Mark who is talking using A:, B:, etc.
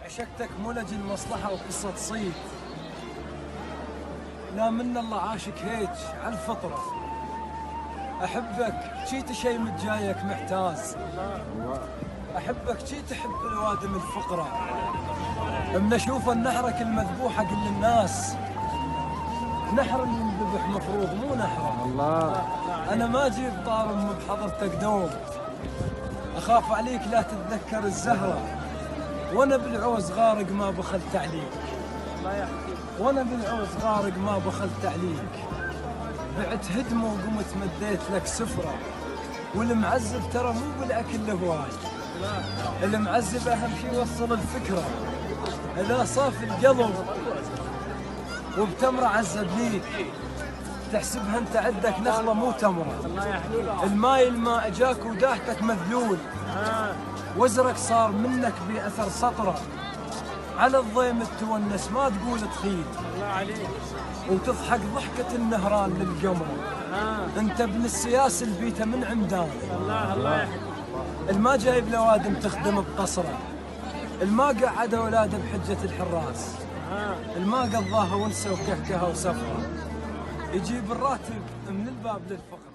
A: عشقتك مو لجل مصلحة وقصة صيد، لا من الله عاشق هيج على الفطرة. أحبك شي تشيمت جايك محتاز، أحبك شي تحب الوادم الفقرة. من أشوف النحرك المذبوحة قل للناس نحر اللي ينذبح مفروض مو نحرة.
B: الله
A: أنا ما أجيب طارم بحضرتك دوم، أخاف عليك لا تتذكر الزهرة، وأنا بالعوز غارق ما بخلت عليك. وأنا بالعوز غارق ما بخلت عليك. بعت هدمة وقمت مديت لك سفرة، والمعذب ترى مو بالأكل هواي، المعذب أهم شي يوصل الفكرة. إذا صاف القلب وبتمرة عذبنيك، تحسبها انت عندك نخلة مو تمرة. الماي ما اجاك وداهتك مذلول، وزرك صار منك بأثر سطرة. على الضيم تونس ما تقول تخيل، وتضحك ضحكة النهران للقمر. انت ابن السياس البيته من عمدان، الما جايب لوادم تخدم بقصره، الما قعد اولاده بحجة الحراس، الما قضاها ونسه وكهكها وسفره. يجيب الراتب من الباب للفقر.